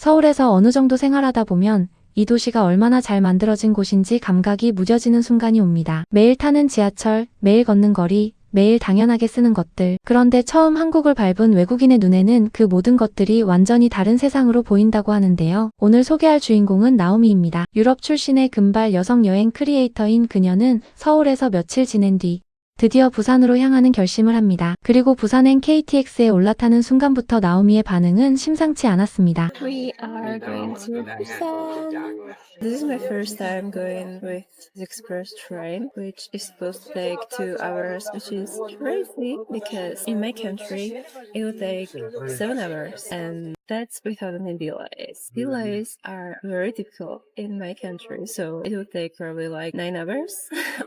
서울에서 어느 정도 생활하다 보면 이 도시가 얼마나 잘 만들어진 곳인지 감각이 무뎌지는 순간이 옵니다. 매일 타는 지하철, 매일 걷는 거리, 매일 당연하게 쓰는 것들. 그런데 처음 한국을 밟은 외국인의 눈에는 그 모든 것들이 완전히 다른 세상으로 보인다고 하는데요. 오늘 소개할 주인공은 나오미입니다. 유럽 출신의 금발 여성 여행 크리에이터인 그녀는 서울에서 며칠 지낸 뒤 드디어 부산으로 향하는 결심을 합니다. 그리고 부산행 KTX에 올라타는 순간부터 나오미의 반응은 심상치 않았습니다. We are going to Busan. This is my first time going with the express train, which is supposed to take 2 hours, which is crazy because in my country it will take 7 hours, and that's without any delays. Delays are very difficult in my country, so it will take probably like 9 hours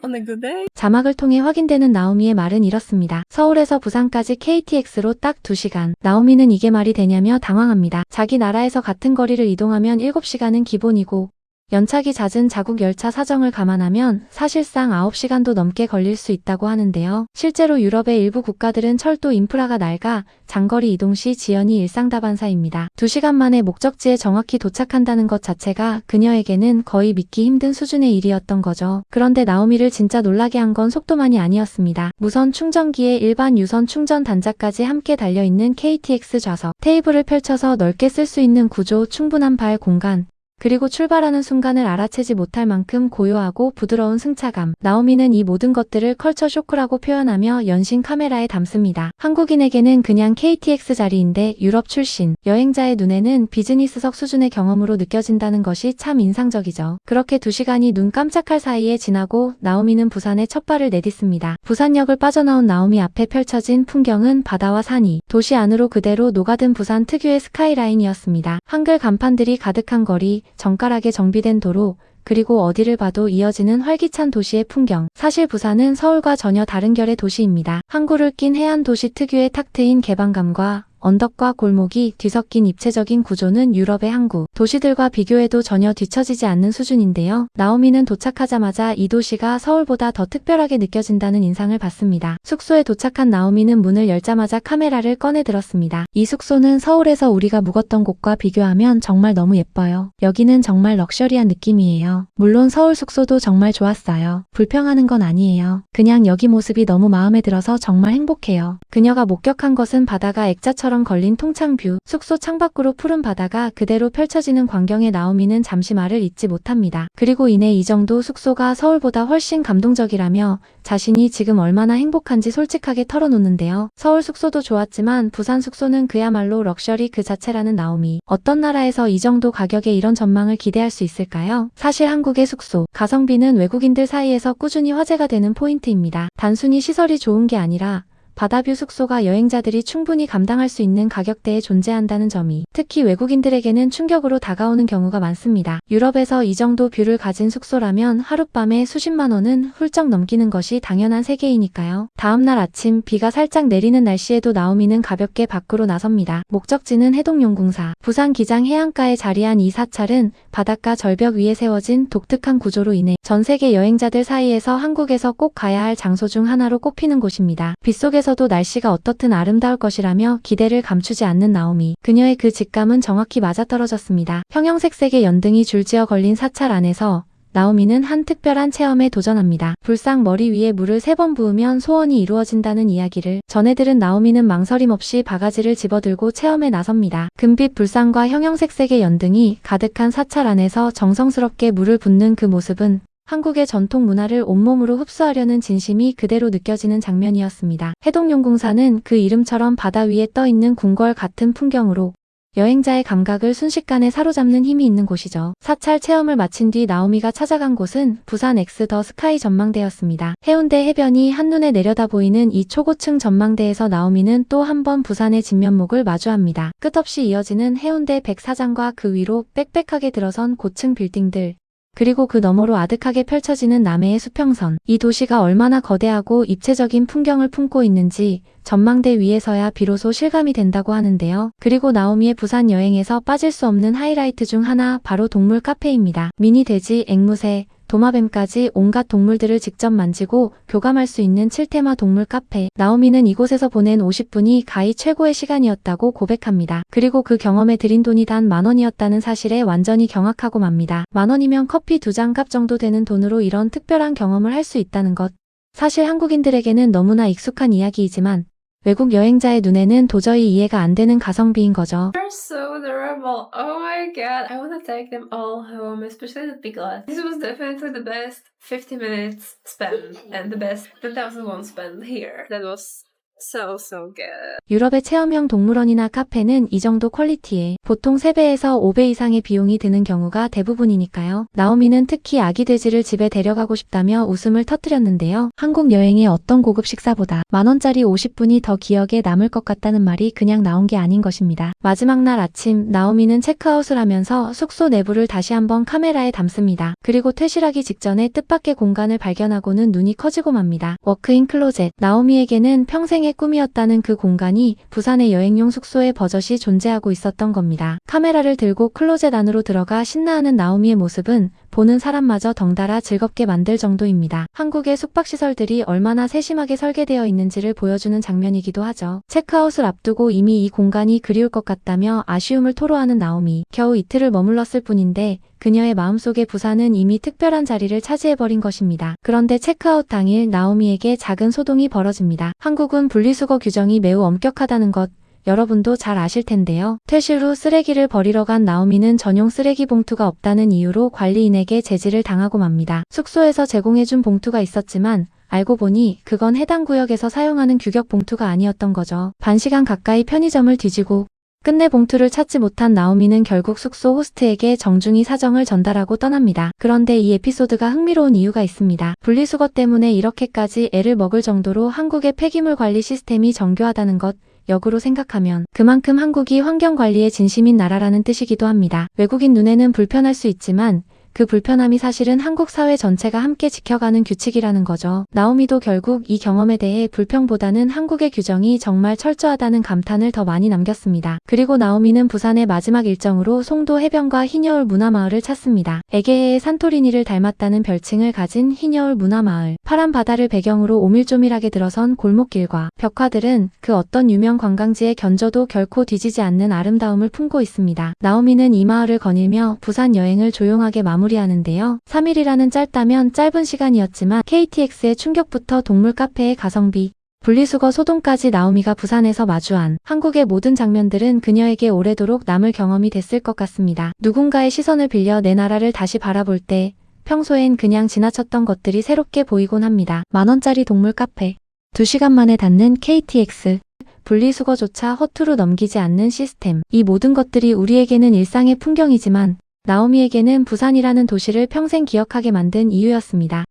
on a good day. 자막을 통해 확인되는 나오미의 말은 이렇습니다. 서울에서 부산까지 KTX로 딱 2시간. 나오미는 이게 말이 되냐며 당황합니다. 자기 나라에서 같은 거리를 이동하면 7시간은 기본이고 연착이 잦은 자국 열차 사정을 감안하면 사실상 9시간도 넘게 걸릴 수 있다고 하는데요. 실제로 유럽의 일부 국가들은 철도 인프라가 낡아 장거리 이동 시 지연이 일상다반사입니다. 2시간 만에 목적지에 정확히 도착한다는 것 자체가 그녀에게는 거의 믿기 힘든 수준의 일이었던 거죠. 그런데 나오미를 진짜 놀라게 한 건 속도만이 아니었습니다. 무선 충전기에 일반 유선 충전 단자까지 함께 달려있는 KTX 좌석, 테이블을 펼쳐서 넓게 쓸 수 있는 구조, 충분한 발 공간, 그리고 출발하는 순간을 알아채지 못할 만큼 고요하고 부드러운 승차감. 나오미는 이 모든 것들을 컬처 쇼크라고 표현하며 연신 카메라에 담습니다. 한국인에게는 그냥 KTX 자리인데 유럽 출신 여행자의 눈에는 비즈니스석 수준의 경험으로 느껴진다는 것이 참 인상적이죠. 그렇게 2시간이 눈 깜짝할 사이에 지나고 나오미는 부산에 첫 발을 내딛습니다. 부산역을 빠져나온 나오미 앞에 펼쳐진 풍경은 바다와 산이 도시 안으로 그대로 녹아든 부산 특유의 스카이라인이었습니다. 한글 간판들이 가득한 거리, 정갈하게 정비된 도로, 그리고 어디를 봐도 이어지는 활기찬 도시의 풍경. 사실 부산은 서울과 전혀 다른 결의 도시입니다. 항구를 낀 해안 도시 특유의 탁 트인 개방감과 언덕과 골목이 뒤섞인 입체적인 구조는 유럽의 항구 도시들과 비교해도 전혀 뒤처지지 않는 수준인데요. 나오미는 도착하자마자 이 도시가 서울보다 더 특별하게 느껴진다는 인상을 받습니다. 숙소에 도착한 나오미는 문을 열자마자 카메라를 꺼내 들었습니다. 이 숙소는 서울에서 우리가 묵었던 곳과 비교하면 정말 너무 예뻐요. 여기는 정말 럭셔리한 느낌이에요. 물론 서울 숙소도 정말 좋았어요. 불평하는 건 아니에요. 그냥 여기 모습이 너무 마음에 들어서 정말 행복해요. 그녀가 목격한 것은 바다가 액자처럼 걸린 통창뷰, 숙소 창밖으로 푸른 바다가 그대로 펼쳐지는 광경에 나오미는 잠시 말을 잇지 못합니다. 그리고 이내 이 정도 숙소가 서울보다 훨씬 감동적이라며 자신이 지금 얼마나 행복한지 솔직하게 털어놓는데요. 서울 숙소도 좋았지만 부산 숙소는 그야말로 럭셔리 그 자체라는 나오미. 어떤 나라에서 이 정도 가격에 이런 전망을 기대할 수 있을까요? 사실 한국의 숙소, 가성비는 외국인들 사이에서 꾸준히 화제가 되는 포인트입니다. 단순히 시설이 좋은 게 아니라 바다뷰 숙소가 여행자들이 충분히 감당할 수 있는 가격대에 존재한다는 점이 특히 외국인들에게는 충격으로 다가오는 경우가 많습니다. 유럽에서 이 정도 뷰를 가진 숙소라면 하룻밤에 수십만 원은 훌쩍 넘기는 것이 당연한 세계이니까요. 다음날 아침 비가 살짝 내리는 날씨에도 나오미는 가볍게 밖으로 나섭니다. 목적지는 해동용궁사. 부산 기장 해안가에 자리한 이 사찰은 바닷가 절벽 위에 세워진 독특한 구조로 인해 전 세계 여행자들 사이에서 한국에서 꼭 가야 할 장소 중 하나로 꼽히는 곳입니다. 빗속에서도 날씨가 어떻든 아름다울 것이라며 기대를 감추지 않는 나오미. 그녀의 그 직감은 정확히 맞아떨어졌습니다. 형형색색의 연등이 줄지어 걸린 사찰 안에서 나오미는 한 특별한 체험에 도전합니다. 불상 머리 위에 물을 3번 부으면 소원이 이루어진다는 이야기를 전해 들은 나오미는 망설임 없이 바가지를 집어들고 체험에 나섭니다. 금빛 불상과 형형색색의 연등이 가득한 사찰 안에서 정성스럽게 물을 붓는 그 모습은 한국의 전통 문화를 온몸으로 흡수하려는 진심이 그대로 느껴지는 장면이었습니다. 해동용궁사는 그 이름처럼 바다 위에 떠있는 궁궐 같은 풍경으로 여행자의 감각을 순식간에 사로잡는 힘이 있는 곳이죠. 사찰 체험을 마친 뒤 나오미가 찾아간 곳은 부산 엑스 더 스카이 전망대였습니다. 해운대 해변이 한눈에 내려다 보이는 이 초고층 전망대에서 나오미는 또 한 번 부산의 진면목을 마주합니다. 끝없이 이어지는 해운대 백사장과 그 위로 빽빽하게 들어선 고층 빌딩들, 그리고 그 너머로 아득하게 펼쳐지는 남해의 수평선. 이 도시가 얼마나 거대하고 입체적인 풍경을 품고 있는지 전망대 위에서야 비로소 실감이 된다고 하는데요. 그리고 나오미의 부산 여행에서 빠질 수 없는 하이라이트 중 하나 바로 동물 카페입니다. 미니 돼지, 앵무새, 도마뱀까지 온갖 동물들을 직접 만지고 교감할 수 있는 7테마 동물 카페. 나오미는 이곳에서 보낸 50분이 가히 최고의 시간이었다고 고백합니다. 그리고 그 경험에 들인 돈이 단 10,000원이었다는 사실에 완전히 경악하고 맙니다. 10,000원이면 커피 2잔 값 정도 되는 돈으로 이런 특별한 경험을 할 수 있다는 것. 사실 한국인들에게는 너무나 익숙한 이야기이지만 외국 여행자의 눈에는 도저히 이해가 안 되는 가성비인 거죠. They're so adorable. Oh my god. I want to take them all home, especially the piglet. This was definitely the best 50 minutes spent and the best 10,000 won spent here. That was so good. 유럽의 체험형 동물원이나 카페는 이 정도 퀄리티에 보통 3배에서 5배 이상의 비용이 드는 경우가 대부분이니까요. 나오미는 특히 아기 돼지를 집에 데려가고 싶다며 웃음을 터뜨렸는데요. 한국 여행의 어떤 고급 식사보다 10,000원짜리 50분이 더 기억에 남을 것 같다는 말이 그냥 나온 게 아닌 것입니다. 마지막 날 아침, 나오미는 체크아웃을 하면서 숙소 내부를 다시 한번 카메라에 담습니다. 그리고 퇴실하기 직전에 뜻밖의 공간을 발견하고는 눈이 커지고 맙니다. 워크인 클로젯. 나오미에게는 평생의 꿈이었다는 그 공간이 부산의 여행용 숙소에 버젓이 존재하고 있었던 겁니다. 카메라를 들고 클로젯 안으로 들어가 신나하는 나오미의 모습은 보는 사람마저 덩달아 즐겁게 만들 정도입니다. 한국의 숙박시설들이 얼마나 세심하게 설계되어 있는지를 보여주는 장면이기도 하죠. 체크아웃을 앞두고 이미 이 공간이 그리울 것 같다며 아쉬움을 토로하는 나오미. 겨우 이틀을 머물렀을 뿐인데 그녀의 마음속에 부산은 이미 특별한 자리를 차지해버린 것입니다. 그런데 체크아웃 당일 나오미에게 작은 소동이 벌어집니다. 한국은 분리수거 규정이 매우 엄격하다는 것, 여러분도 잘 아실 텐데요. 퇴실 후 쓰레기를 버리러 간 나오미는 전용 쓰레기 봉투가 없다는 이유로 관리인에게 제지를 당하고 맙니다. 숙소에서 제공해준 봉투가 있었지만 알고 보니 그건 해당 구역에서 사용하는 규격 봉투가 아니었던 거죠. 반시간 가까이 편의점을 뒤지고 끝내 봉투를 찾지 못한 나오미는 결국 숙소 호스트에게 정중히 사정을 전달하고 떠납니다. 그런데 이 에피소드가 흥미로운 이유가 있습니다. 분리수거 때문에 이렇게까지 애를 먹을 정도로 한국의 폐기물 관리 시스템이 정교하다는 것, 역으로 생각하면 그만큼 한국이 환경관리에 진심인 나라라는 뜻이기도 합니다. 외국인 눈에는 불편할 수 있지만 그 불편함이 사실은 한국 사회 전체가 함께 지켜가는 규칙이라는 거죠. 나오미도 결국 이 경험에 대해 불평보다는 한국의 규정이 정말 철저하다는 감탄을 더 많이 남겼습니다. 그리고 나오미는 부산의 마지막 일정으로 송도 해변과 흰여울 문화마을을 찾습니다. 에게해의 산토리니를 닮았다는 별칭을 가진 흰여울 문화마을. 파란 바다를 배경으로 오밀조밀하게 들어선 골목길과 벽화들은 그 어떤 유명 관광지의 견조도 결코 뒤지지 않는 아름다움을 품고 있습니다. 나오미는 이 마을을 거닐며 부산 여행을 조용하게 마무리하는데요. 3일이라는 짧다면 짧은 시간이었지만 KTX의 충격부터 동물 카페의 가성비, 분리수거 소동까지 나오미가 부산에서 마주한 한국의 모든 장면들은 그녀에게 오래도록 남을 경험이 됐을 것 같습니다. 누군가의 시선을 빌려 내 나라를 다시 바라볼 때 평소엔 그냥 지나쳤던 것들이 새롭게 보이곤 합니다. 10,000원짜리 동물 카페, 2시간 만에 닿는 KTX, 분리수거조차 허투루 넘기지 않는 시스템. 이 모든 것들이 우리에게는 일상의 풍경이지만 나오미에게는 부산이라는 도시를 평생 기억하게 만든 이유였습니다.